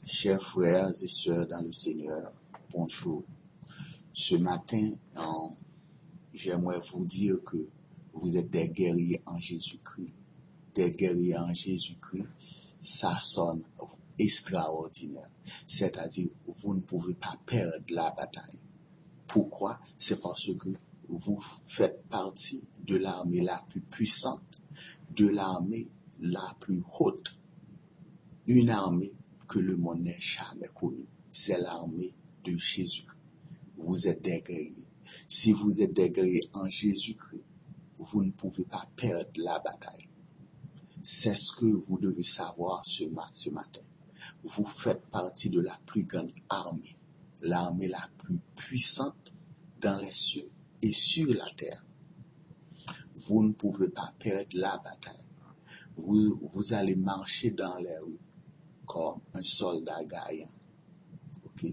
Chers frères et sœurs dans le Seigneur, bonjour. Ce matin, j'aimerais vous dire que vous êtes des guerriers en Jésus-Christ. Des guerriers en Jésus-Christ, ça sonne extraordinaire. C'est-à-dire, vous ne pouvez pas perdre la bataille. Pourquoi? C'est parce que vous faites partie de l'armée la plus puissante, de l'armée la plus haute, une armée que le monde n'ait jamais connue. C'est l'armée de Jésus-Christ. Vous êtes des guerriers. Si vous êtes des guerriers en Jésus-Christ, vous ne pouvez pas perdre la bataille. C'est ce que vous devez savoir ce matin. Vous faites partie de la plus grande armée, l'armée la plus puissante dans les cieux et sur la terre. Vous ne pouvez pas perdre la bataille. Vous allez marcher dans les rues comme un soldat gagnant. Ok?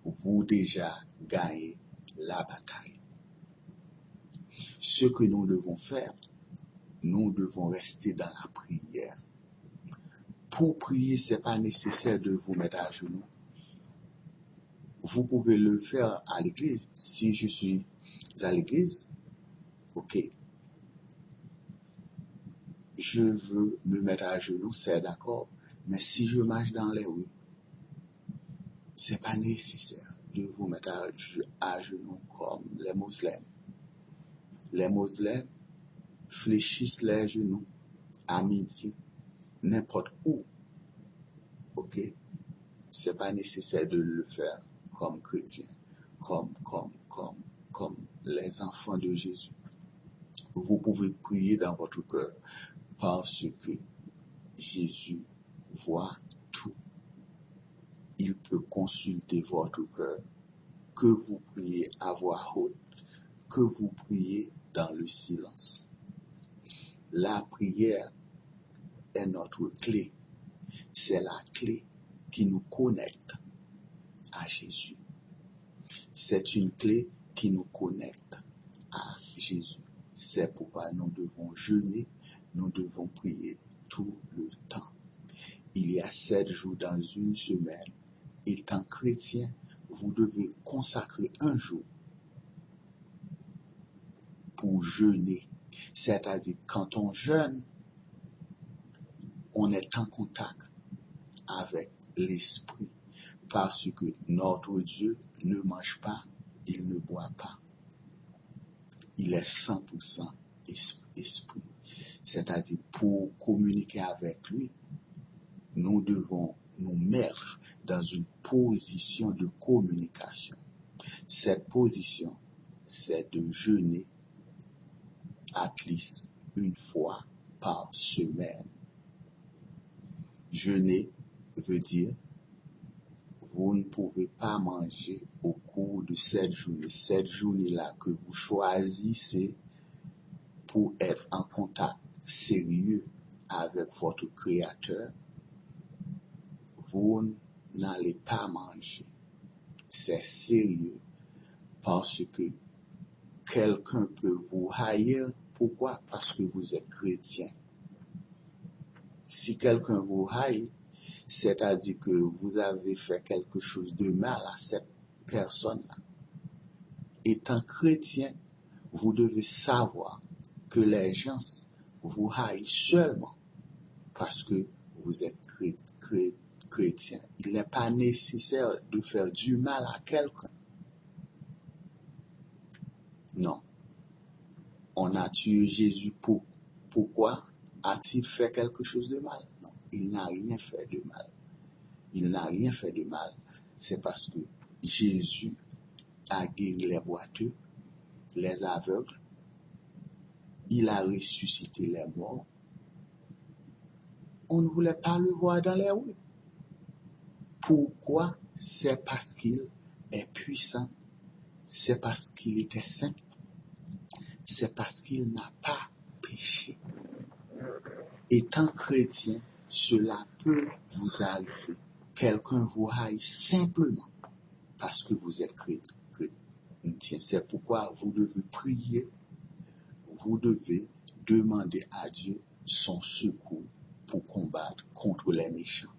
Vous déjà gagnez la bataille. Ce que nous devons faire, nous devons rester dans la prière. Pour prier, ce n'est pas nécessaire de vous mettre à genoux. Vous pouvez le faire à l'église. Si je suis à l'église, ok, je veux me mettre à genoux, c'est d'accord. Mais si je marche dans les rues, ce n'est pas nécessaire de vous mettre à genoux comme les musulmans. Les musulmans fléchissent les genoux à midi, n'importe où. Ok? Ce n'est pas nécessaire de le faire comme chrétien, comme les enfants de Jésus. Vous pouvez prier dans votre cœur parce que Jésus voit tout. Il peut consulter votre cœur, que vous priez à voix haute, que vous priez dans le silence. La prière est notre clé. C'est la clé qui nous connecte à Jésus. C'est une clé qui nous connecte à Jésus. C'est pourquoi nous devons jeûner, nous devons prier tout le temps. Il y a 7 jours dans une semaine. Étant chrétien, vous devez consacrer un jour pour jeûner. C'est-à-dire, quand on jeûne, on est en contact avec l'esprit. Parce que notre Dieu ne mange pas, il ne boit pas. Il est 100% esprit. C'est-à-dire, pour communiquer avec lui, nous devons nous mettre dans une position de communication. Cette position, c'est de jeûner at least une fois par semaine. Jeûner veut dire vous ne pouvez pas manger au cours de cette journée. Cette journée-là que vous choisissez pour être en contact sérieux avec votre Créateur, vous n'allez pas manger. C'est sérieux parce que quelqu'un peut vous haïr. Pourquoi? Parce que vous êtes chrétien. Si quelqu'un vous haït, c'est-à-dire que vous avez fait quelque chose de mal à cette personne-là. Étant chrétien, vous devez savoir que les gens vous haïssent seulement parce que vous êtes chrétien. Il n'est pas nécessaire de faire du mal à quelqu'un. Non. On a tué Jésus pourquoi a-t-il fait quelque chose de mal? Non, il n'a rien fait de mal. Il n'a rien fait de mal. C'est parce que Jésus a guéri les boiteux, les aveugles. Il a ressuscité les morts. On ne voulait pas le voir dans les rues. Pourquoi? C'est parce qu'il est puissant. C'est parce qu'il était saint. C'est parce qu'il n'a pas péché. Étant chrétien, cela peut vous arriver. Quelqu'un vous haït simplement parce que vous êtes chrétien. C'est pourquoi vous devez prier. Vous devez demander à Dieu son secours pour combattre contre les méchants.